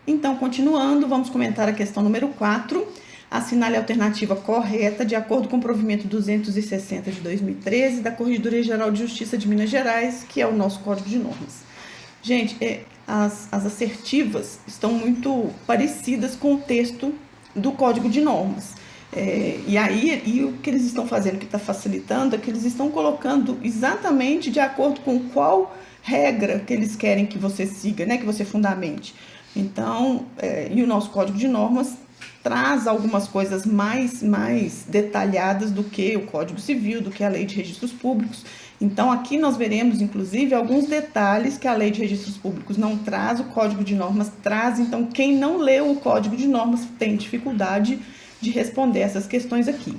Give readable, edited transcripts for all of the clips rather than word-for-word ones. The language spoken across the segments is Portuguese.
Então, continuando, vamos comentar a questão número 4. Assinale a alternativa correta de acordo com o provimento 260 de 2013 da Corregedoria Geral de Justiça de Minas Gerais, que é o nosso Código de Normas. Gente, as assertivas estão muito parecidas com o texto do Código de Normas. E o que eles estão fazendo, que está facilitando, é que eles estão colocando exatamente de acordo com qual regra que eles querem que você siga, né, que você fundamente. Então, e o nosso Código de Normas traz algumas coisas mais detalhadas do que o Código Civil, do que a Lei de Registros Públicos. Então, aqui nós veremos, inclusive, alguns detalhes que a Lei de Registros Públicos não traz, o Código de Normas traz. Então, quem não leu o Código de Normas tem dificuldade de responder essas questões aqui.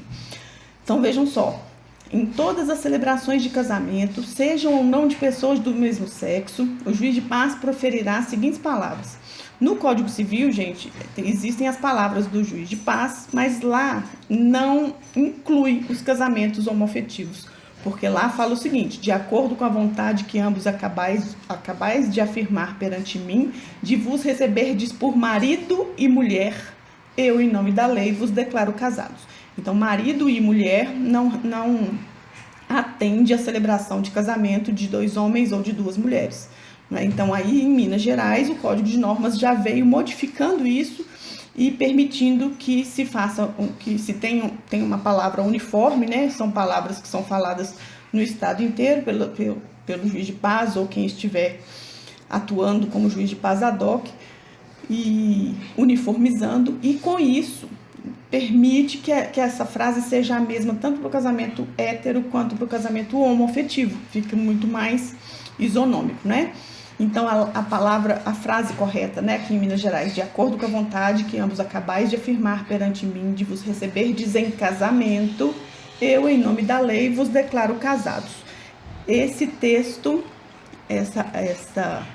Então, vejam só. Em todas as celebrações de casamento, sejam ou não de pessoas do mesmo sexo, o juiz de paz proferirá as seguintes palavras. No Código Civil, gente, existem as palavras do juiz de paz, mas lá não inclui os casamentos homoafetivos, porque lá fala o seguinte: de acordo com a vontade que ambos acabais de afirmar perante mim, de vos receberdes por marido e mulher, eu, em nome da lei, vos declaro casados. Então, marido e mulher não atende à celebração de casamento de dois homens ou de duas mulheres. Então, aí em Minas Gerais, o Código de Normas já veio modificando isso e permitindo que se faça, que se tenha uma palavra uniforme, né? São palavras que são faladas no estado inteiro pelo juiz de paz ou quem estiver atuando como juiz de paz ad hoc, e uniformizando, e com isso permite que essa frase seja a mesma tanto para o casamento hétero quanto para o casamento homoafetivo. Fica muito mais isonômico, né? Então, a frase correta, né, aqui em Minas Gerais: de acordo com a vontade que ambos acabais de afirmar perante mim, de vos receberdes em casamento, eu, em nome da lei, vos declaro casados. Esse texto, essa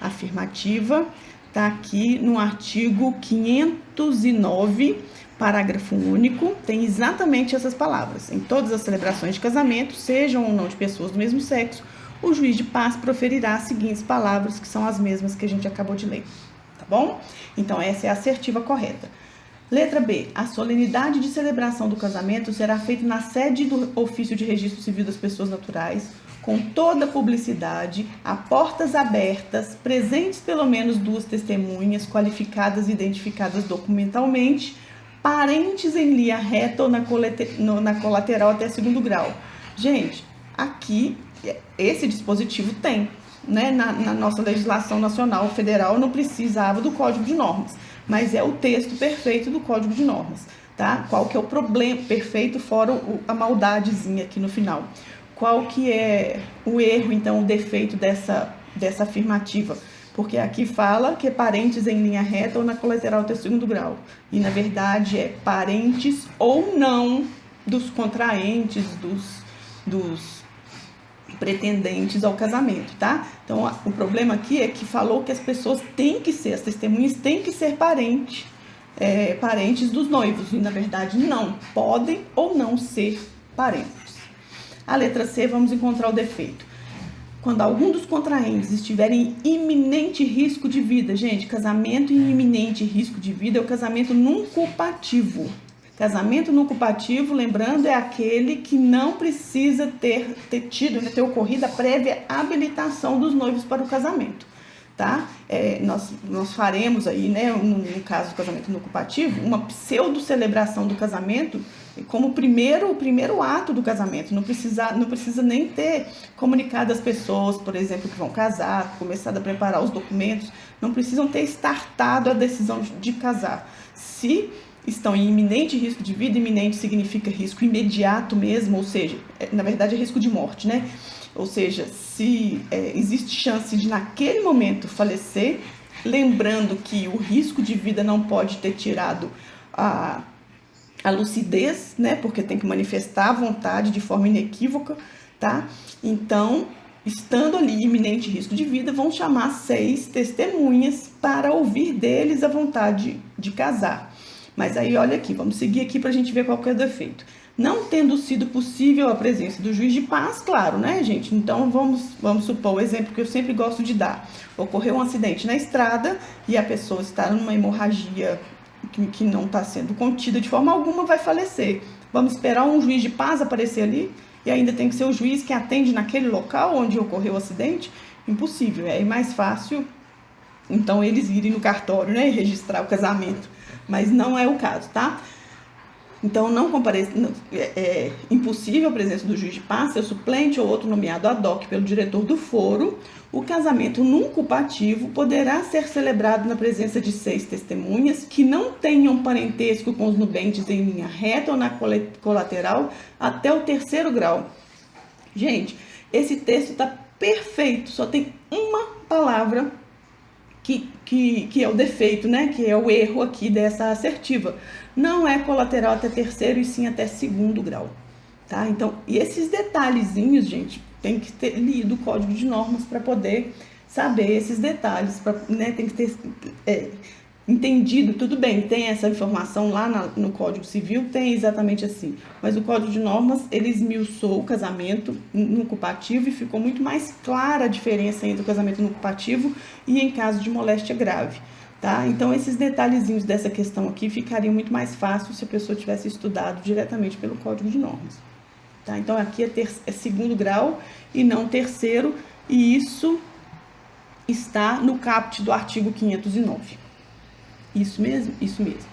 afirmativa, está aqui no artigo 509, parágrafo único, tem exatamente essas palavras. Em todas as celebrações de casamento, sejam ou não de pessoas do mesmo sexo, o juiz de paz proferirá as seguintes palavras, que são as mesmas que a gente acabou de ler, tá bom? Então, essa é a assertiva correta. Letra B. A solenidade de celebração do casamento será feita na sede do ofício de registro civil das pessoas naturais, com toda a publicidade, a portas abertas, presentes pelo menos 2 testemunhas qualificadas e identificadas documentalmente, parentes em linha reta ou na colateral até 2º grau. Gente, aqui esse dispositivo tem, né? Na nossa legislação nacional federal não precisava do Código de Normas, mas é o texto perfeito do Código de Normas, tá? Qual que é o problema perfeito, fora a maldadezinha aqui no final? Qual que é o erro, então, o defeito dessa afirmativa? Porque aqui fala que é parentes em linha reta ou na colateral até 2º grau. E, na verdade, é parentes ou não dos contraentes, dos pretendentes ao casamento, tá? Então, o problema aqui é que falou que as pessoas têm que ser, as testemunhas têm que ser parentes dos noivos. E, na verdade, não. Podem ou não ser parentes. A letra C, vamos encontrar o defeito. Quando algum dos contraentes estiver em iminente risco de vida, gente, casamento em iminente risco de vida é o casamento nuncupativo. Casamento nuncupativo, lembrando, é aquele que não precisa ter ocorrido a prévia habilitação dos noivos para o casamento, tá? Nós faremos aí, né, no caso do casamento nuncupativo, uma pseudo-celebração do casamento como o primeiro ato do casamento. Não precisa nem ter comunicado às pessoas, por exemplo, que vão casar, começado a preparar os documentos, não precisam ter startado a decisão de casar. Se estão em iminente risco de vida, iminente significa risco imediato mesmo, ou seja, na verdade é risco de morte, né? Ou seja, se existe chance de naquele momento falecer, lembrando que o risco de vida não pode ter tirado a lucidez, né? Porque tem que manifestar a vontade de forma inequívoca, tá? Então, estando ali iminente risco de vida, vão chamar 6 testemunhas para ouvir deles a vontade de casar. Mas aí, olha aqui, vamos seguir aqui para a gente ver qual que é o defeito. Não tendo sido possível a presença do juiz de paz, claro, né, gente? Então, vamos supor o exemplo que eu sempre gosto de dar. Ocorreu um acidente na estrada e a pessoa está numa hemorragia que não está sendo contida de forma alguma, vai falecer. Vamos esperar um juiz de paz aparecer ali? E ainda tem que ser o juiz que atende naquele local onde ocorreu o acidente? Impossível. É mais fácil, então, eles irem no cartório, né, e registrar o casamento. Mas não é o caso, tá? Então, não comparece, é impossível a presença do juiz de paz, seu suplente ou outro nomeado ad hoc pelo diretor do foro. O casamento num culpativo poderá ser celebrado na presença de 6 testemunhas que não tenham parentesco com os nubentes em linha reta ou na colateral até o 3º grau. Gente, esse texto está perfeito, só tem uma palavra que é o defeito, né? Que é o erro aqui dessa assertiva. Não é colateral até 3º e sim até 2º grau, tá? Então, e esses detalhezinhos, gente, tem que ter lido o Código de Normas para poder saber esses detalhes, né? Tem que ter entendido, tudo bem, tem essa informação lá no Código Civil, tem exatamente assim, mas o Código de Normas, ele esmiuçou o casamento no culpativo e ficou muito mais clara a diferença entre o casamento no culpativo e em caso de moléstia grave, tá? Então, esses detalhezinhos dessa questão aqui ficariam muito mais fácil se a pessoa tivesse estudado diretamente pelo Código de Normas, tá? Então, aqui é 2º grau e não 3º, e isso está no caput do artigo 509. Isso mesmo? Isso mesmo.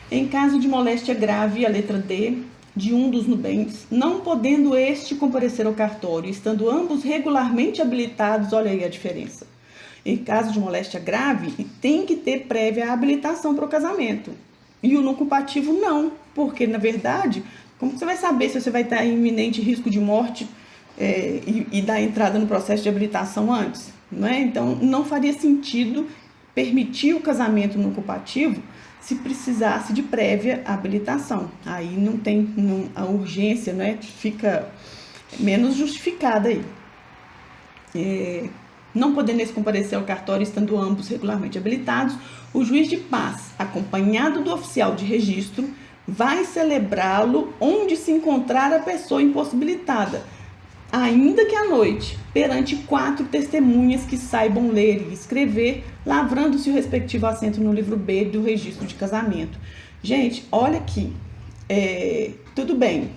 Em caso de moléstia grave, a letra D, de um dos nubentes, não podendo este comparecer ao cartório, estando ambos regularmente habilitados, olha aí a diferença. Em caso de moléstia grave, tem que ter prévia habilitação para o casamento. E o não culpativo não, porque, na verdade, como você vai saber se você vai estar em iminente risco de morte e dar entrada no processo de habilitação antes? Não é? Então, não faria sentido permitir o casamento no culpativo se precisasse de prévia habilitação. Aí não tem a urgência, né? Fica menos justificada aí. Não podendo esse comparecer ao cartório, estando ambos regularmente habilitados, o juiz de paz, acompanhado do oficial de registro, vai celebrá-lo onde se encontrar a pessoa impossibilitada, ainda que à noite, perante 4 testemunhas que saibam ler e escrever, lavrando-se o respectivo assento no livro B do registro de casamento. Gente, olha aqui, tudo bem,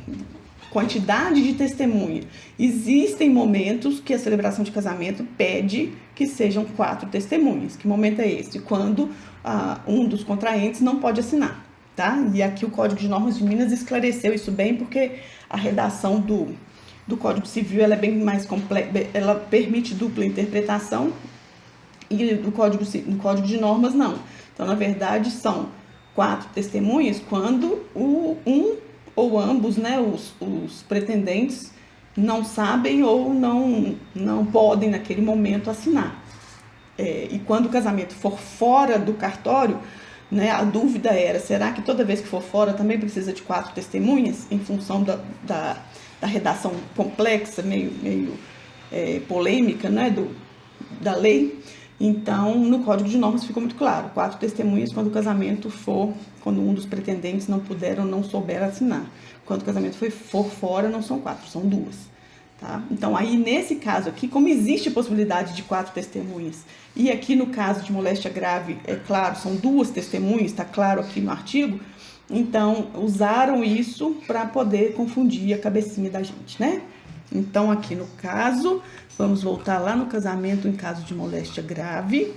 quantidade de testemunha. Existem momentos que a celebração de casamento pede que sejam 4 testemunhas. Que momento é esse? Quando um dos contraentes não pode assinar, tá? E aqui o Código de Normas de Minas esclareceu isso bem, porque a redação do Código Civil ela é bem mais complexa, ela permite dupla interpretação, e no Código de Normas não. Então, na verdade, são 4 testemunhas quando um ou ambos, né, os pretendentes não sabem ou não podem naquele momento assinar. E quando o casamento for fora do cartório, né, a dúvida era, será que toda vez que for fora também precisa de 4 testemunhas, em função da redação complexa, meio polêmica, né, da lei? Então, no Código de Normas ficou muito claro, 4 testemunhas quando o casamento quando um dos pretendentes não puder ou não souber assinar. Quando o casamento for fora, não são 4, são 2. Tá? Então, aí nesse caso aqui, como existe a possibilidade de 4 testemunhas, e aqui no caso de moléstia grave, é claro, são 2 testemunhas, está claro aqui no artigo, então usaram isso para poder confundir a cabecinha da gente, né? Então, aqui no caso, vamos voltar lá no casamento em caso de moléstia grave.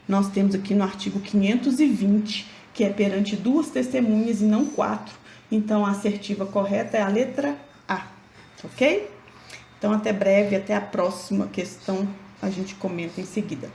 Nós temos aqui no artigo 520, que é perante 2 testemunhas e não 4. Então, a assertiva correta é a letra A, ok? Então, até breve, até a próxima questão, a gente comenta em seguida.